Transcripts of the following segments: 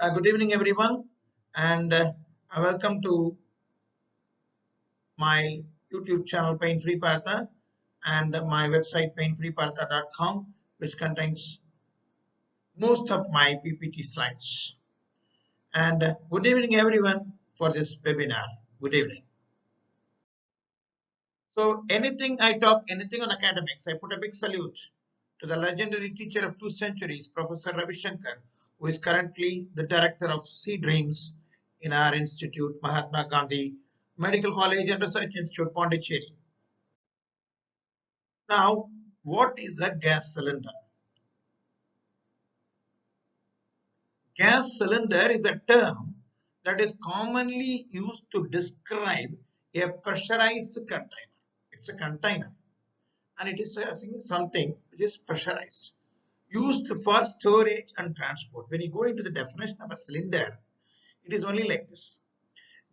Good evening, everyone, and welcome to my YouTube channel Painfree Partha and my website painfreepartha.com, which contains most of my PPT slides. And good evening, everyone, for this webinar. Good evening. So, anything I talk, anything on academics, I put a big salute to the legendary teacher of 2 centuries, Professor Ravi Shankar, who is currently the director of Sea Dreams in our institute, Mahatma Gandhi Medical College and Research Institute, Pondicherry. Now, what is a gas cylinder? Gas cylinder is a term that is commonly used to describe a pressurized container. It's a container and it is something which is pressurized, used for storage and transport. When you go into the definition of a cylinder, it is only like this.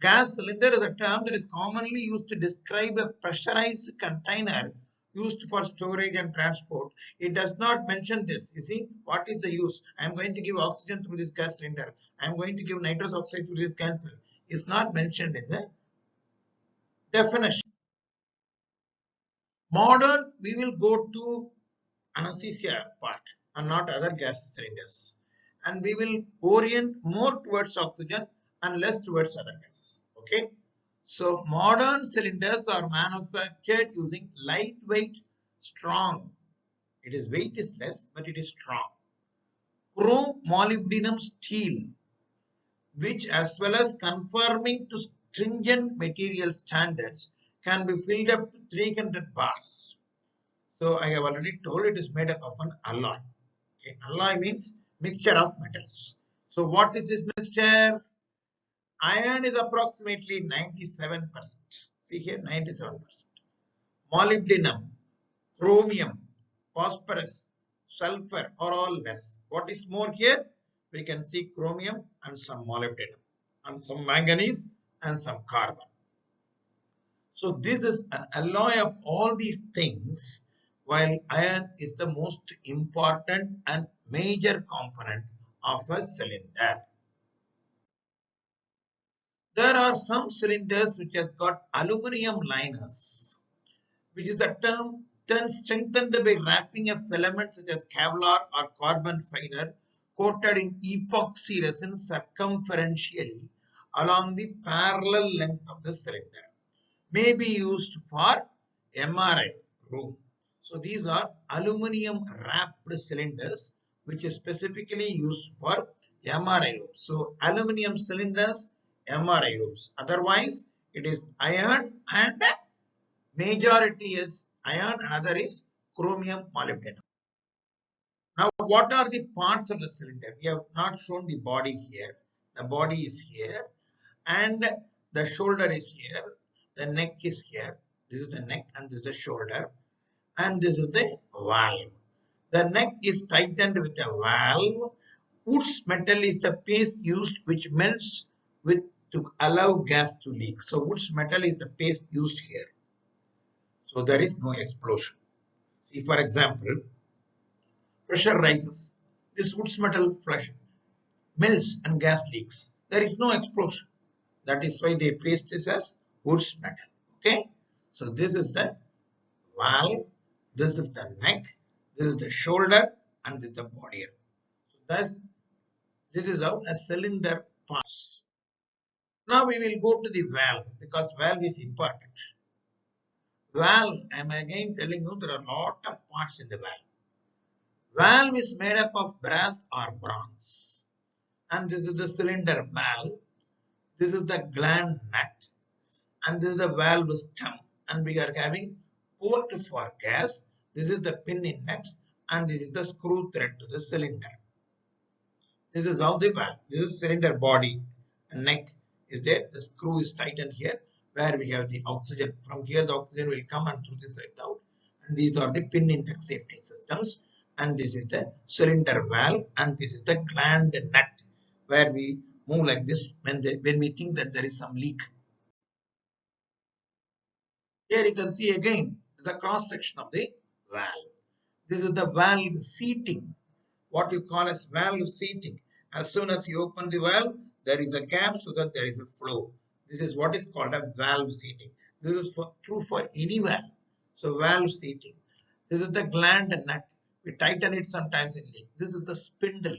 Gas cylinder is a term that is commonly used to describe a pressurized container used for storage and transport. It does not mention this. You see, what is the use? I am going to give oxygen through this gas cylinder. I am going to give nitrous oxide through this gas cylinder. It's not mentioned in the definition. Modern, we will go to anesthesia part and not other gas cylinders. And we will orient more towards oxygen and less towards other gases. Okay. So modern cylinders are manufactured using lightweight, strong. Its weight is less, but it is strong. Chrome molybdenum steel, which as well as conforming to stringent material standards, can be filled up to 300 bars. So I have already told it is made up of an alloy. Okay. Alloy means mixture of metals. So what is this mixture? Iron is approximately 97%. See here, 97%. Molybdenum, chromium, phosphorus, sulfur are all less. What is more here? We can see chromium and some molybdenum and some manganese and some carbon. So this is an alloy of all these things, while iron is the most important and major component of a cylinder. There are some cylinders which has got aluminum liners, which is a term strengthened by wrapping a filament such as Kevlar or carbon fiber coated in epoxy resin circumferentially along the parallel length of the cylinder. May be used for MRI room. So these are aluminum wrapped cylinders which is specifically used for MRI rooms. So aluminum cylinders, MRI rooms. Otherwise, it is iron and majority is iron, another is chromium molybdenum. Now, what are the parts of the cylinder? We have not shown the body here. The body is here and the shoulder is here. The neck is here. This is the neck and this is the shoulder. And this is the valve. The neck is tightened with a valve. Wood's metal is the paste used which melts with to allow gas to leak. So wood's metal is the paste used here. So there is no explosion. See, for example, pressure rises. This wood's metal flash melts and gas leaks. There is no explosion. That is why they paste this as wood's metal. Okay. So this is the valve. This is the neck. This is the shoulder, and this is the body. So this is how a cylinder passes. Now we will go to the valve because valve is important. Valve, I am again telling you there are a lot of parts in the valve. Valve is made up of brass or bronze. And this is the cylinder valve. This is the gland nut. And this is the valve stem. And we are having port for gas. This is the pin index. And this is the screw thread to the cylinder. This is how the valve. This is cylinder body. And neck is there. The screw is tightened here where we have the oxygen. From here the oxygen will come and through this side out. And these are the pin index safety systems. And this is the cylinder valve and this is the gland nut where we move like this when we think that there is some leak. Here you can see again is a cross section of the valve. This is the valve seating, what you call as valve seating. As soon as you open the valve, there is a gap so that there is a flow. This is what is called a valve seating. This is true for any valve. So valve seating. This is the gland nut. We tighten it sometimes in leak. This is the spindle.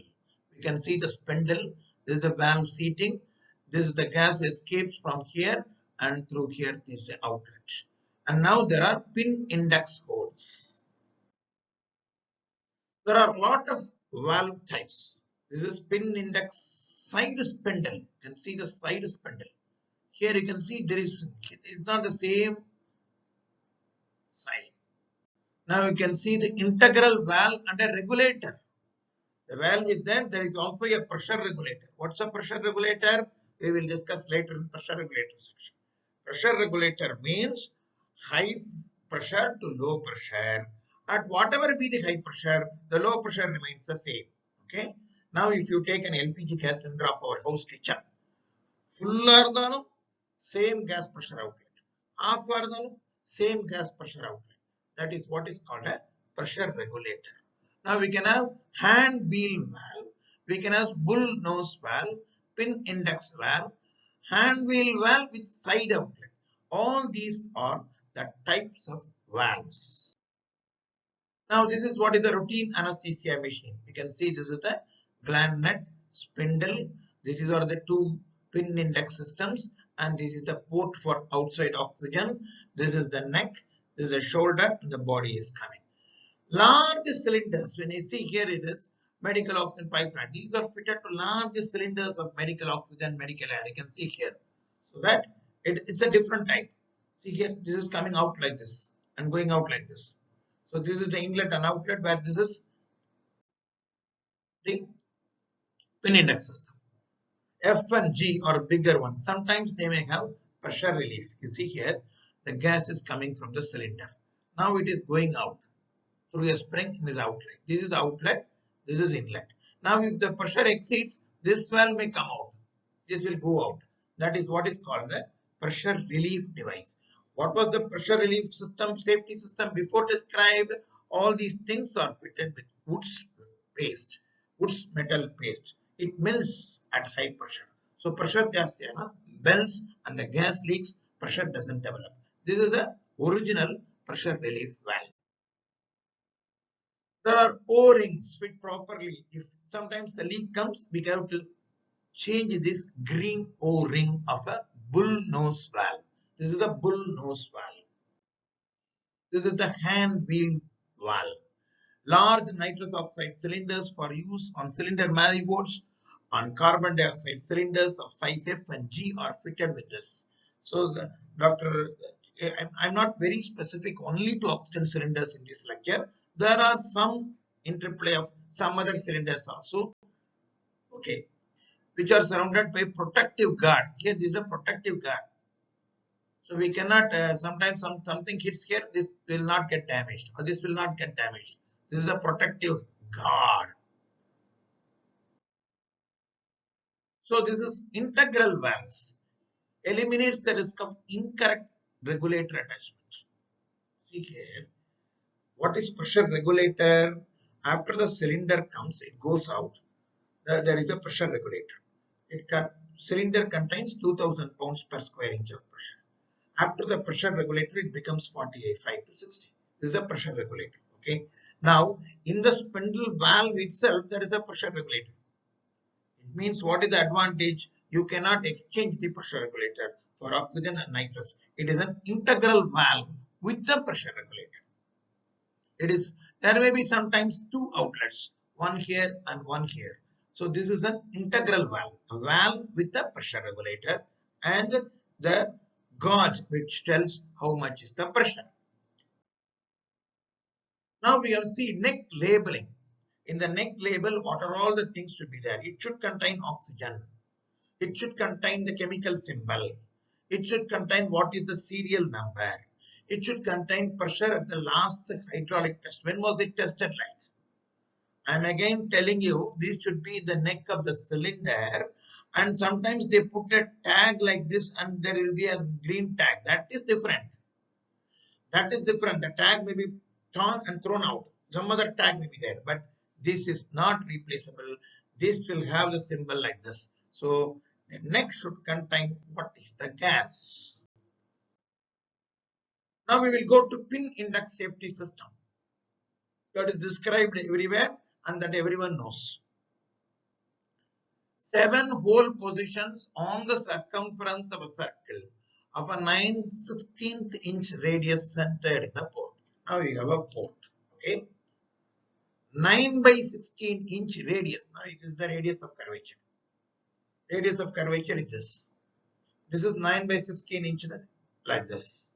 You can see the spindle. This is the valve seating. This is the gas escapes from here and through here. This is the outlet. And now there are pin index holes. There are a lot of valve types. This is pin index side spindle. You can see the side spindle. Here you can see it's not the same side. Now you can see the integral valve and a regulator. The valve is there. There is also a pressure regulator. What's a pressure regulator? We will discuss later in pressure regulator section. Pressure regulator means high pressure to low pressure. At whatever be the high pressure, the low pressure remains the same. Okay. Now, if you take an LPG gas cylinder of our house kitchen, full same gas pressure outlet. Half same gas pressure outlet. That is what is called a pressure regulator. Now we can have hand wheel valve, we can have bull nose valve, pin index valve, hand wheel valve with side outlet. All these are the types of valves. Now this is what is a routine anesthesia machine. You can see this is the gland nut, spindle. This is are the two pin index systems, and this is the port for outside oxygen. This is the neck, this is the shoulder, and the body is coming. Large cylinders, when you see here it is medical oxygen pipeline. These are fitted to large cylinders of medical oxygen, medical air. You can see here. So that it's a different type. See here, this is coming out like this and going out like this. So this is the inlet and outlet where this is the pin index system. F and G are bigger ones. Sometimes they may have pressure relief. You see here, the gas is coming from the cylinder. Now it is going out through a spring in this outlet. This is outlet, this is inlet. Now if the pressure exceeds, this valve may come out. This will go out. That is what is called a pressure relief device. What was the pressure relief system, safety system before described? All these things are fitted with wood's metal paste. It melts at high pressure. So pressure gas melts and the gas leaks, pressure doesn't develop. This is a original pressure relief valve. There are O-rings fit properly. If sometimes the leak comes, we have to change this green O-ring of a bull nose valve. This is a bull nose valve. This is the hand wheel valve. Large nitrous oxide cylinders for use on cylinder manifolds on carbon dioxide cylinders of size F and G are fitted with this. So I'm not very specific only to oxygen cylinders in this lecture. There are some interplay of some other cylinders also, okay, which are surrounded by protective guard. Here this is a protective guard. So we cannot, sometimes something hits here, this will not get damaged or this will not get damaged. This is a protective guard. So this is integral valves. Eliminates the risk of incorrect regulator attachment. See here, what is pressure regulator? After the cylinder comes, it goes out. There is a pressure regulator. Cylinder contains 2000 pounds per square inch of pressure. After the pressure regulator, it becomes 48, 5 to 60. This is a pressure regulator. Okay. Now, in the spindle valve itself, there is a pressure regulator. It means what is the advantage? You cannot exchange the pressure regulator for oxygen and nitrous. It is an integral valve with the pressure regulator. There may be sometimes two outlets, one here and one here. So this is an integral valve, a valve with a pressure regulator and the gauge which tells how much is the pressure. Now we have seen neck labeling. In the neck label, what are all the things should be there? It should contain oxygen. It should contain the chemical symbol. It should contain what is the serial number. It should contain pressure at the last hydraulic test. When was it tested like? I'm again telling you, this should be the neck of the cylinder, and sometimes they put a tag like this and there will be a green tag. That is different. That is different. The tag may be torn and thrown out. Some other tag may be there, but this is not replaceable. this will have the symbol like this. So the neck should contain what is the gas. Now we will go to pin index safety system. That is described everywhere and that everyone knows. 7 hole positions on the circumference of a circle of a 9/16 inch radius centered in the port. Now we have a port. Okay. 9/16 inch radius. Now it is the radius of curvature. Radius of curvature is this. This is 9/16 inch like this.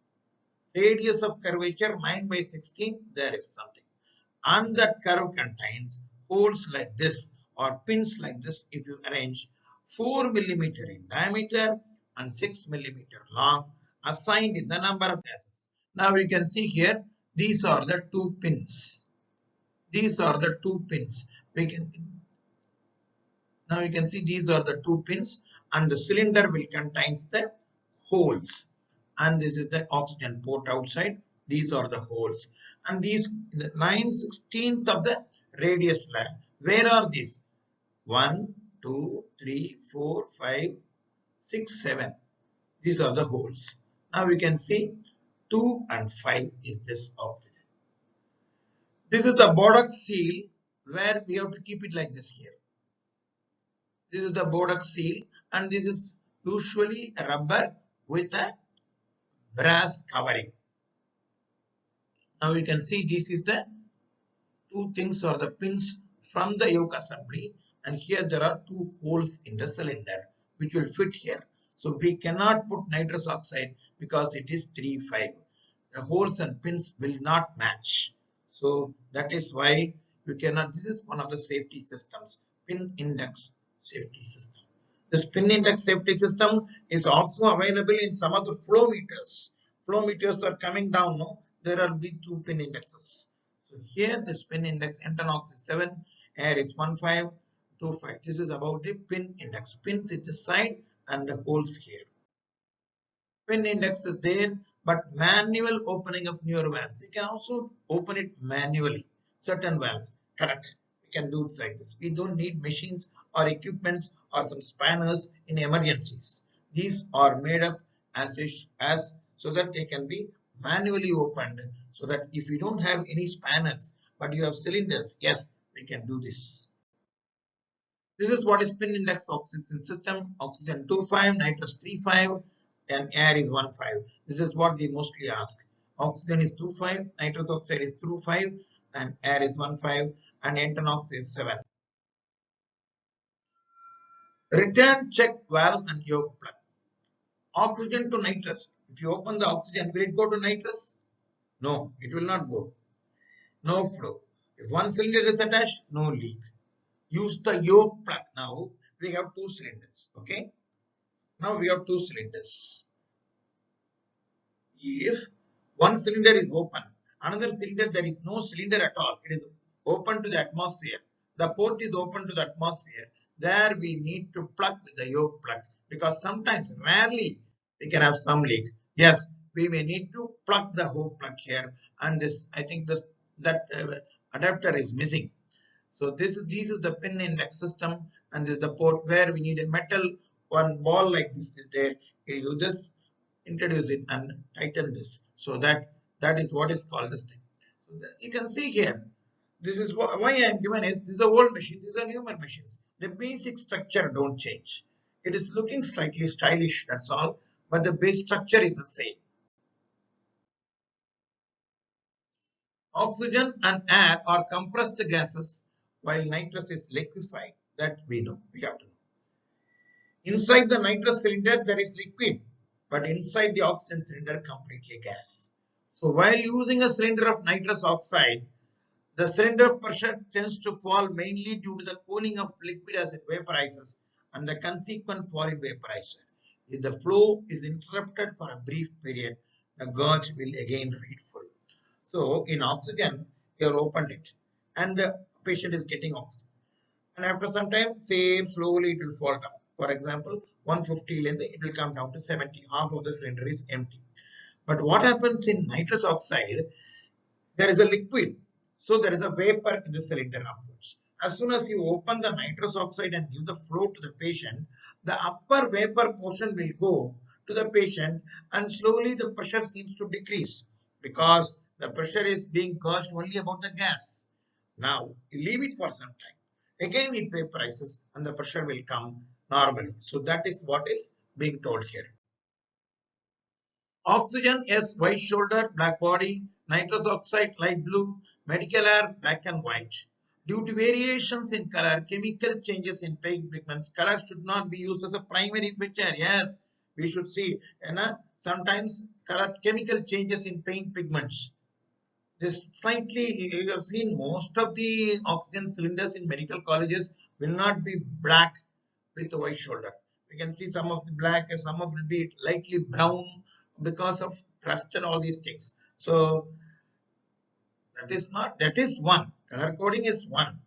Radius of curvature 9/16. There is something. And that curve contains holes like this or pins like this if you arrange 4 millimeter in diameter and 6 millimeter long assigned in the number of gases. Now you can see here these are the 2 pins. These are the 2 pins. Now you can see these are the 2 pins and the cylinder will contain the holes. And this is the oxygen port outside. These are the holes. And these the 9/16 of the radius line. Where are these? 1, 2, 3, 4, 5, 6, 7. These are the holes. Now we can see 2 and 5 is this oxygen. This is the Borax seal where we have to keep it like this here. This is the Borax seal and this is usually a rubber with a brass covering. Now you can see this is the 2 things or the pins from the yoke assembly and here there are 2 holes in the cylinder which will fit here. So we cannot put nitrous oxide because it is 3,5. The holes and pins will not match. So that is why you cannot. This is one of the safety systems, pin index safety system. This pin index safety system is also available in some of the flow meters. Flow meters are coming down. No, there will be 2 pin indexes. So here the pin index, NOx is 7, air is 1525. This is about the pin index. Pins is this side and the holes here. Pin index is there, but manual opening of newer valves. You can also open it manually. Certain valves, correct. We can do it like this. We don't need machines or equipments or some spanners in emergencies. These are made up as so that they can be manually opened. So that if you don't have any spanners, but you have cylinders, yes, we can do this. This is what is pin index oxygen system. Oxygen 2,5, nitrous 3,5, and air is 1,5. This is what they mostly ask. Oxygen is 2,5, nitrous oxide is 2,5, and air is 1,5, and NOx is 7. Return check valve and yoke plug. Oxygen to nitrous. If you open the oxygen, will it go to nitrous? No, it will not go. No flow. If one cylinder is attached, no leak. Use the yoke plug. Now we have 2 cylinders. Okay. Now we have 2 cylinders. If one cylinder is open, another cylinder there is no cylinder at all. It is open to the atmosphere. The port is open to the atmosphere. There we need to plug with the yoke plug because sometimes, rarely, we can have some leak. Yes, we may need to plug the yoke plug here, and this I think that adapter is missing. So this is the pin index system, and this is the port where we need a metal one ball like this is there. You just introduce it and tighten this. So that is what is called this thing. So you can see here. This is why I am given is this is a old machine. These are newer machines. The basic structure don't change. It is looking slightly stylish. That's all. But the base structure is the same. Oxygen and air are compressed gases while nitrous is liquefied. That we know. We have to know. Inside the nitrous cylinder there is liquid, but inside the oxygen cylinder completely gas. So while using a cylinder of nitrous oxide, the cylinder pressure tends to fall mainly due to the cooling of liquid as it vaporizes and the consequent fall in vaporizer. If the flow is interrupted for a brief period, the gauge will again read full. So in oxygen, you have opened it and the patient is getting oxygen. And after some time, same slowly it will fall down. For example, 150 length, it will come down to 70. Half of the cylinder is empty. But what happens in nitrous oxide? There is a liquid. So there is a vapor in the cylinder upwards. As soon as you open the nitrous oxide and give the flow to the patient, the upper vapor portion will go to the patient and slowly the pressure seems to decrease because the pressure is being caused only about the gas. Now you leave it for some time. Again it vaporizes and the pressure will come normally. So that is what is being told here. Oxygen is white shoulder, black body, nitrous oxide light blue, medical air black and white. Due to variations in color, chemical changes in paint pigments, color should not be used as a primary feature. Yes, we should see. Sometimes color chemical changes in paint pigments. This slightly, you have seen most of the oxygen cylinders in medical colleges will not be black with a white shoulder. We can see some of the black and some of will be lightly brown because of rust and all these things. So that is one. Color coding is one.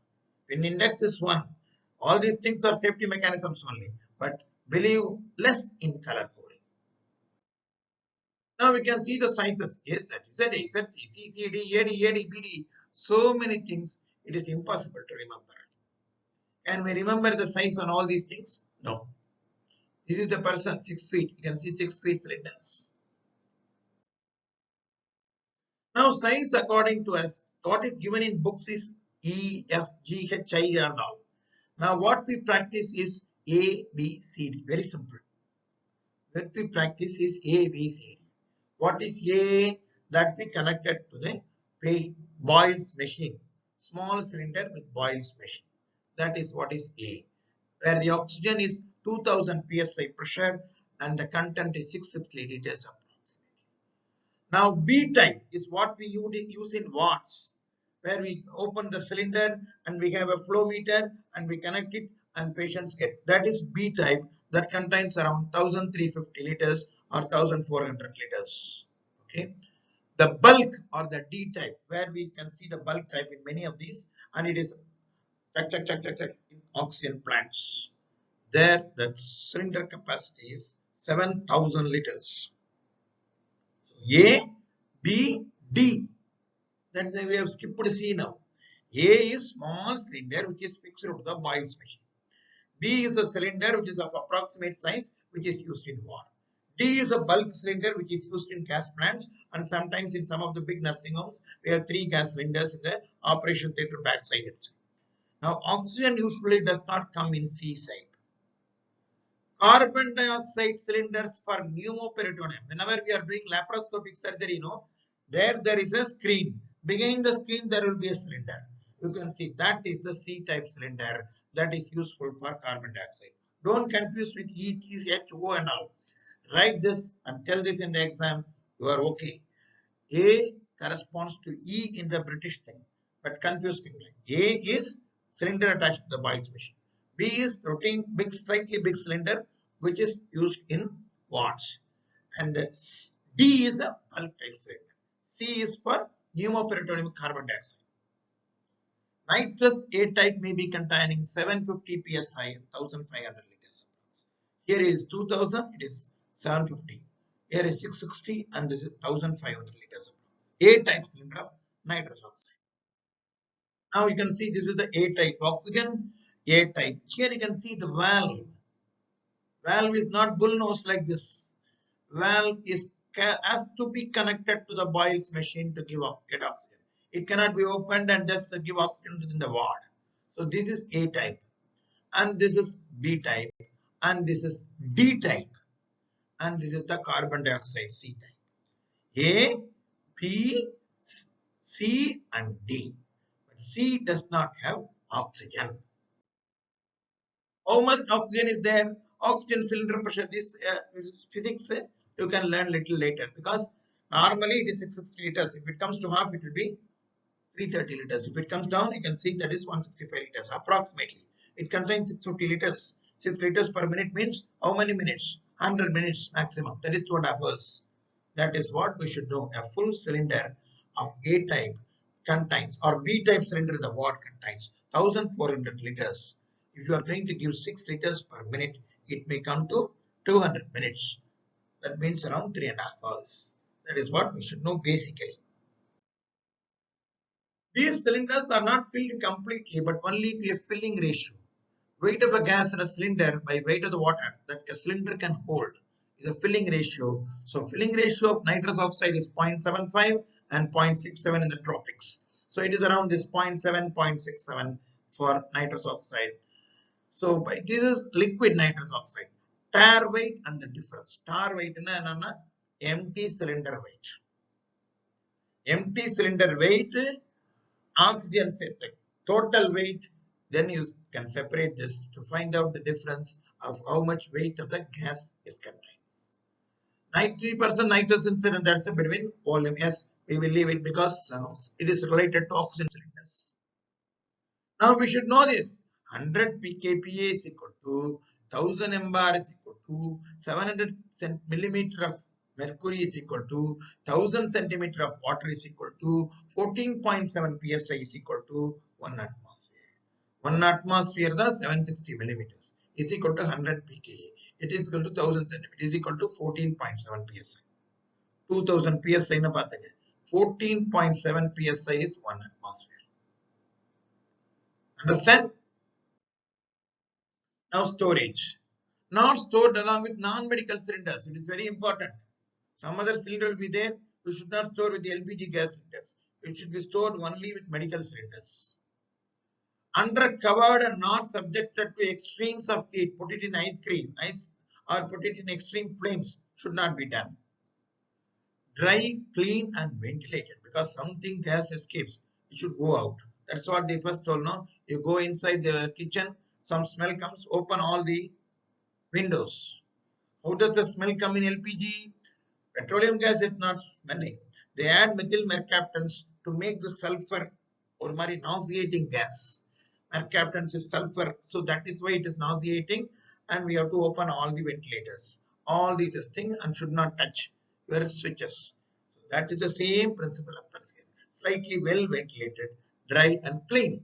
Pin index is one. All these things are safety mechanisms only. But believe less in color coding. Now we can see the sizes. Yes, Z, Z, C, C, C, D, A, D, A, D, B, D. So many things. It is impossible to remember. Can we remember the size on all these things? No. This is the person 6 feet. You can see 6 feet cylinders. Now size according to us, what is given in books is E, F, G, H, I and all. Now what we practice is A, B, C, D. Very simple. What we practice is A, B, C, D. What is A? That we connected to the boils machine. Small cylinder with boils machine. That is what is A. Where the oxygen is 2000 psi pressure and the content is 660 liters approximately. Now B type is what we use in watts, where we open the cylinder and we have a flow meter and we connect it and patients get. That is B type that contains around 1350 liters or 1400 liters. Okay. The bulk or the D type, where we can see the bulk type in many of these, and it is in oxygen plants. There the cylinder capacity is 7000 liters. So A, B, D. Then we have skipped C now. A is small cylinder which is fixed to the boils machine. B is a cylinder which is of approximate size which is used in war. D is a bulk cylinder which is used in gas plants and sometimes in some of the big nursing homes we have 3 gas cylinders in the operation theatre backside itself. Now oxygen usually does not come in C side. Carbon dioxide cylinders for pneumoperitoneum. Whenever we are doing laparoscopic surgery, there is a screen. Behind the screen, there will be a cylinder. You can see that is the C-type cylinder that is useful for carbon dioxide. Don't confuse with E, T, H, O and all. Write this and tell this in the exam. You are okay. A corresponds to E in the British thing, but confused thing. A is cylinder attached to the boils machine. B is routine slightly big cylinder which is used in watts, and D is a bulk type cylinder. C is for pneumoperitoneum carbon dioxide. Nitrous A type may be containing 750 psi, 1500 liters. Here is 2000, it is 750. Here is 660, and this is 1500 liters. A type cylinder of nitrous oxide. Now you can see this is the A type oxygen, A type. Here you can see the valve. Valve is not bull nose like this. Valve has to be connected to the boils machine to get oxygen. It cannot be opened and just give oxygen within the ward. So this is A type, and this is B type, and this is D type, and this is the carbon dioxide C type. A, B, C, and D. But C does not have oxygen. How much oxygen is there? Oxygen cylinder pressure. This physics you can learn little later because normally it is 660 liters. If it comes to half, it will be 330 liters. If it comes down, you can see that is 165 liters approximately. It contains 650 liters. 6 liters per minute means how many minutes? 100 minutes maximum. That is 2.5 hours. That is what we should know. A full cylinder of A type contains, or B type cylinder the watt contains 1400 liters. If you are going to give 6 liters per minute, it may come to 200 minutes. That means around 3.5 hours. That is what we should know basically. These cylinders are not filled completely, but only to a filling ratio. Weight of a gas in a cylinder by weight of the water that a cylinder can hold is a filling ratio. So filling ratio of nitrous oxide is 0.75 and 0.67 in the tropics. So it is around this 0.7, 0.67 for nitrous oxide. So this is liquid nitrous oxide. Tare weight and the difference. Tare weight is empty cylinder weight. Empty cylinder weight, oxygen set the total weight, then you can separate this to find out the difference of how much weight of the gas is contains. 90% nitrous incident, that's between volume. Yes, we will leave it because it is related to oxygen cylinders. Now we should know this. 100 pkPa is equal to 1000 mbar is equal to 700 millimeter of mercury is equal to 1000 centimeter of water is equal to 14.7 psi is equal to 1 atmosphere. 1 atmosphere the 760 millimeters is equal to 100 pKa. It is equal to 1000 centimeter is equal to 14.7 psi. 2000 psi na paatenge. 14.7 psi is 1 atmosphere. Understand? Now storage. Not stored along with non-medical cylinders. It is very important. Some other cylinder will be there. You should not store with the LPG gas cylinders. It should be stored only with medical cylinders. Undercovered and not subjected to extremes of heat. Put it in ice cream, ice, or put it in extreme flames. Should not be done. Dry, clean, and ventilated, because something gas escapes. It should go out. That's what they first told. No, you go inside the kitchen, some smell comes, open all the windows. How does the smell come in LPG? Petroleum gas is not smelling. They add methyl mercaptans to make the sulfur or mari nauseating gas. Mercaptans is sulfur, so that is why it is nauseating, and we have to open all the ventilators. All these things and should not touch your switches. So that is the same principle applies here. Slightly well ventilated, dry and clean.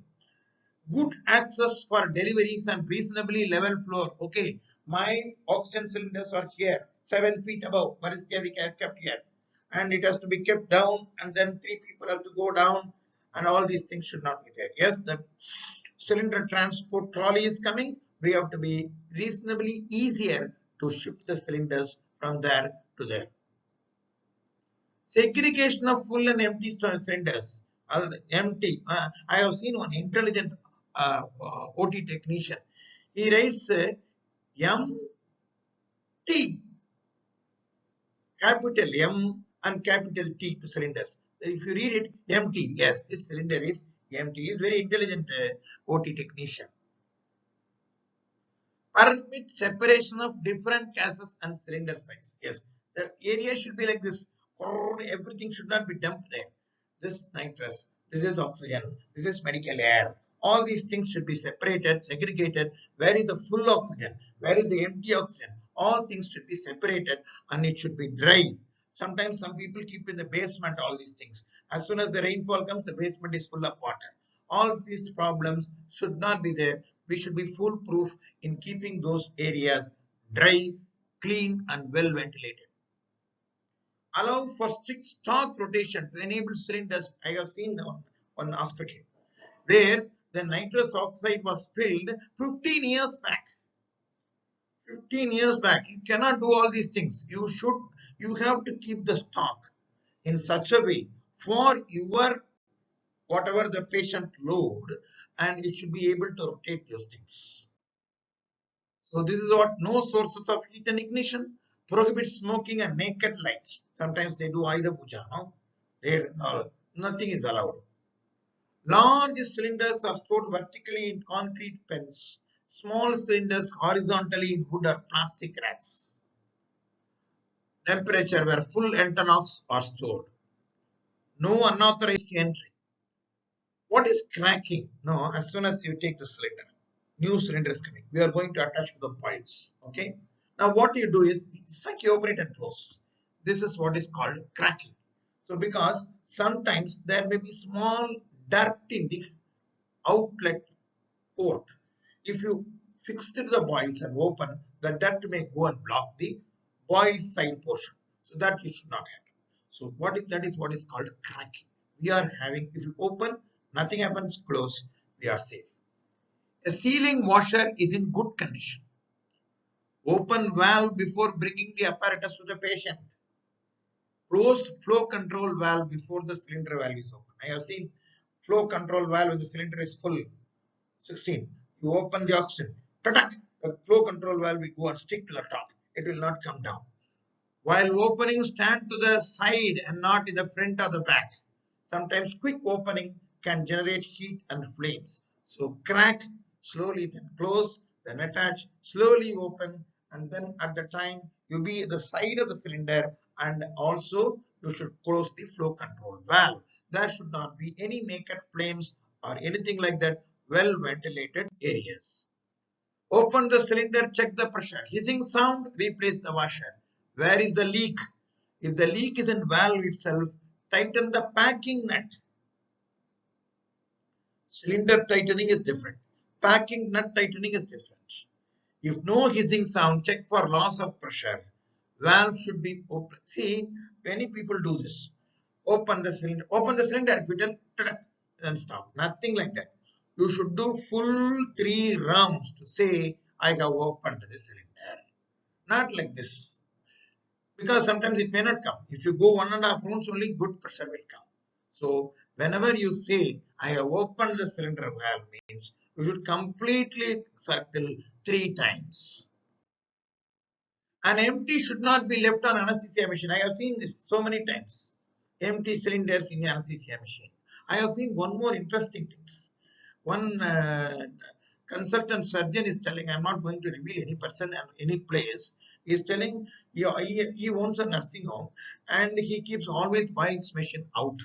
Good access for deliveries and reasonably level floor. Okay, my oxygen cylinders are here, 7 feet above. What is here? We can kept here, and it has to be kept down, and then 3 people have to go down, and all these things should not be there. Yes, the cylinder transport trolley is coming. We have to be reasonably easier to shift the cylinders from there to there. Segregation of full and empty cylinders. Empty. I have seen one intelligent OT technician. He writes MT, capital M and capital T to cylinders. If you read it, empty. Yes, this cylinder is empty. He is very intelligent OT technician. Permit separation of different gases and cylinder size. Yes, the area should be like this. Everything should not be dumped there. This nitrous, this is oxygen, this is medical air. All these things should be separated, segregated. Where is the full oxygen? Where is the empty oxygen? All things should be separated, and it should be dry. Sometimes some people keep in the basement all these things. As soon as the rainfall comes, the basement is full of water. All these problems should not be there. We should be foolproof in keeping those areas dry, clean, and well ventilated. Allow for strict stock rotation to enable cylinders. I have seen one hospital where the nitrous oxide was filled 15 years back. 15 years back. You cannot do all these things. You have to keep the stock in such a way for your whatever the patient load, and it should be able to rotate those things. So this is what: no sources of heat and ignition, prohibit smoking and naked lights. Sometimes they do either puja, no? There, nothing is allowed. Large cylinders are stored vertically in concrete pens. Small cylinders horizontally in wood or plastic racks. Temperature where full entonox are stored. No unauthorized entry. What is cracking? No, as soon as you take the cylinder, new cylinder is coming. We are going to attach to the piles. Okay. Now what you do is strike, you open it and close. This is what is called cracking. So because sometimes there may be small dirt in the outlet port. If you fix it to the boils and open, the dirt may go and block the boil side portion. So that you should not have. So what is that is what is called cracking. We are having, if you open, Nothing happens, close, we are safe. A sealing washer is in good condition. Open valve before bringing the apparatus to the patient. Closed flow control valve before the cylinder valve is open. I have seen flow control valve when the cylinder is full, 16. You open the oxygen, tatak, the flow control valve will go and stick to the top. It will not come down. While opening, stand to the side and not in the front or the back. Sometimes quick opening can generate heat and flames. So crack, slowly then close, then attach, slowly open, and then at the time you be at the side of the cylinder, and also you should close the flow control valve. There should not be any naked flames or anything like that. Well ventilated areas. Open the cylinder, check the pressure. Hissing sound, replace the washer. Where is the leak? If the leak is in valve itself, tighten the packing nut. Cylinder tightening is different. Packing nut tightening is different. If no hissing sound, check for loss of pressure. Valve should be open. See, many people do this. Open the cylinder, and stop. Nothing like that. You should do full 3 rounds to say, I have opened the cylinder. Not like this. Because sometimes it may not come. If you go 1.5 rounds only, good pressure will come. So whenever you say, I have opened the cylinder valve, means you should completely circle 3 times. An empty should not be left on anesthesia machine. I have seen this so many times. Empty cylinders in the anesthesia machine. I have seen one more interesting things. One consultant surgeon is telling, I'm not going to reveal any person and any place. He is telling he owns a nursing home and he keeps always boils machine out.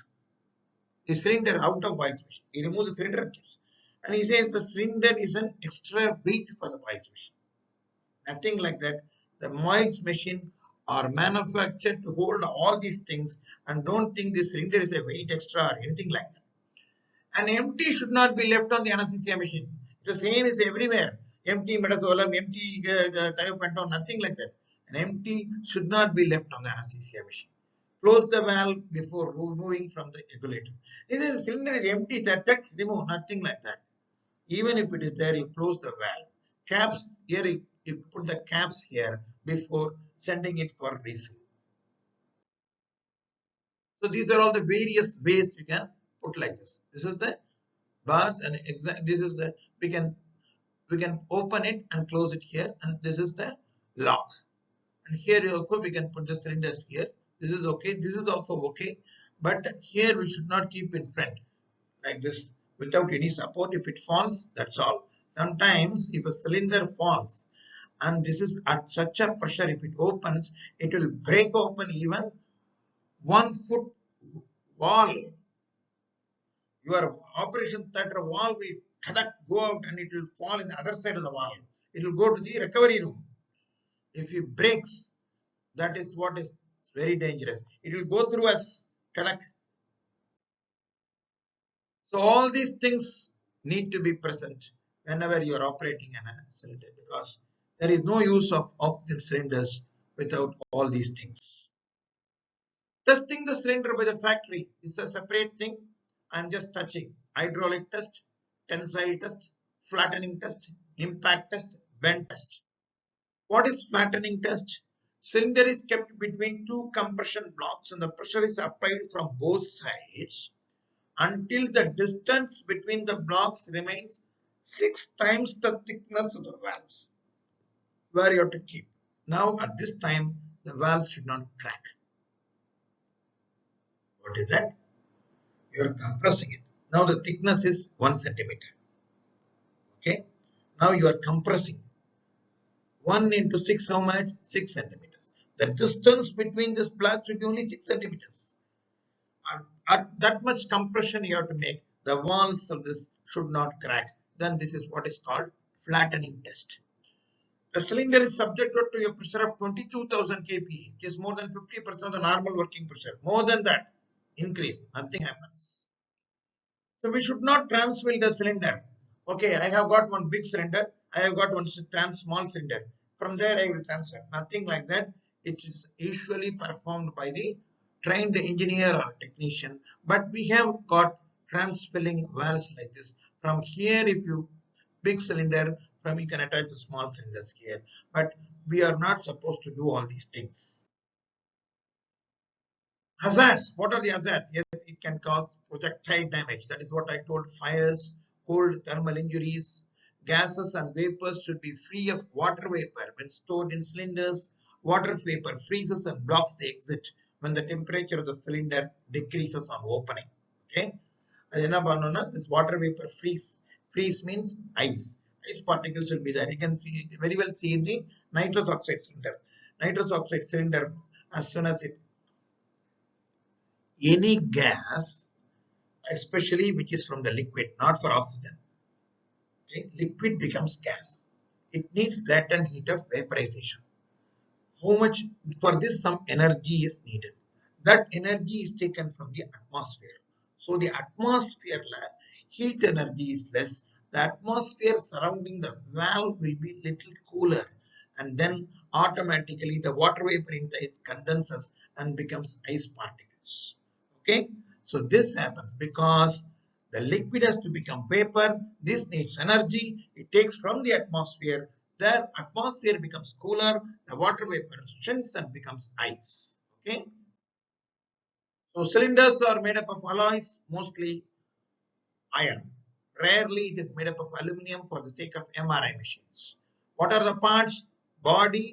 The cylinder out of boils machine. He removes the cylinder and keeps. And he says the cylinder is an extra weight for the boils machine. Nothing like that. The boils machine are manufactured to hold all these things, and don't think this cylinder is a weight extra or anything like that. An empty should not be left on the anesthesia machine. The same is everywhere. Empty metazolam, empty thiopentone, nothing like that. An empty should not be left on the anesthesia machine. Close the valve before removing from the regulator. If the cylinder is empty, remove, nothing like that. Even if it is there, you close the valve. Caps, here you put the caps here before sending it for refill. So these are all the various ways we can put like this. This is the bars and this is the we can open it and close it here, and this is the lock. And here also we can put the cylinders here. This is okay. This is also okay. But here we should not keep in front like this without any support. If it falls, that's all. Sometimes if a cylinder falls and this is at such a pressure, if it opens, it will break open even 1 foot wall. Your operation theater wall will go out and it will fall in the other side of the wall. It will go to the recovery room. If it breaks, that is what is very dangerous. It will go through us. So all these things need to be present whenever you are operating a cylinder, because there is no use of oxygen cylinders without all these things. Testing the cylinder by the factory is a separate thing. I'm just touching. Hydraulic test, tensile test, flattening test, impact test, bend test. What is flattening test? Cylinder is kept between 2 compression blocks and the pressure is applied from both sides until the distance between the blocks remains 6 times the thickness of the valves where you have to keep. Now at this time the valves should not crack. What is that? You are compressing it. Now the thickness is 1 centimeter. Okay. Now you are compressing. 1 into 6 how much? 6 centimeters. The distance between this block should be only 6 centimeters. At that much compression you have to make. The walls of this should not crack. Then this is what is called flattening test. The cylinder is subjected to a pressure of 22,000 kPa, which is more than 50% of the normal working pressure. More than that, increase, nothing happens. So we should not transfill the cylinder. Okay, I have got one big cylinder, I have got one small cylinder. From there I will transfer. Nothing like that. It is usually performed by the trained engineer or technician, but we have got transfilling valves like this. From here, if you big cylinder, from you can attach the small cylinders here. But we are not supposed to do all these things. Hazards. What are the hazards? Yes, it can cause projectile damage. That is what I told. Fires, cold, thermal injuries. Gases and vapors should be free of water vapor when stored in cylinders. Water vapor freezes and blocks the exit when the temperature of the cylinder decreases on opening. Okay. அது என்ன பண்ணணும்னா this water vapor freeze means ice particles will be there. You can see very well see in the nitrous oxide cylinder. As soon as it any gas, especially which is from the liquid, not for oxygen, okay, liquid becomes gas. It needs latent heat of vaporization. How much? For this some energy is needed. That energy is taken from the atmosphere. So the atmosphere heat energy is less. The atmosphere surrounding the valve will be little cooler, and then automatically the water vapor inside condenses and becomes ice particles. Okay, so this happens because the liquid has to become vapor. This needs energy. It takes from the atmosphere. The atmosphere becomes cooler. The water vapor shrinks and becomes ice. Okay. So cylinders are made up of alloys, mostly iron. Rarely it is made up of aluminum for the sake of MRI machines. What are the parts? Body,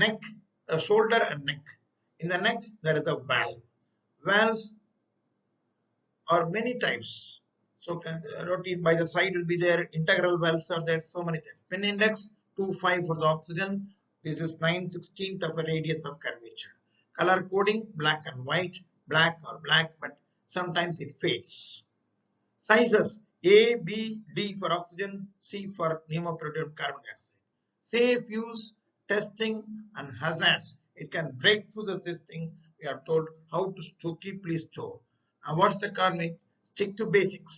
neck, shoulder and neck. In the neck there is a valve. Valves are many types. So rotate by the side will be there. Integral valves are there. So many things. Pin index 2.5 for the oxygen. This is 9/16 of a radius of curvature. Color coding black and white, black or black, but sometimes it fades. Sizes A, B, D for oxygen, C for neoprotonium carbon dioxide. Safe use, testing, and hazards. It can break through the testing. We are told how to keep please store. And what's the karmic? Stick to basics.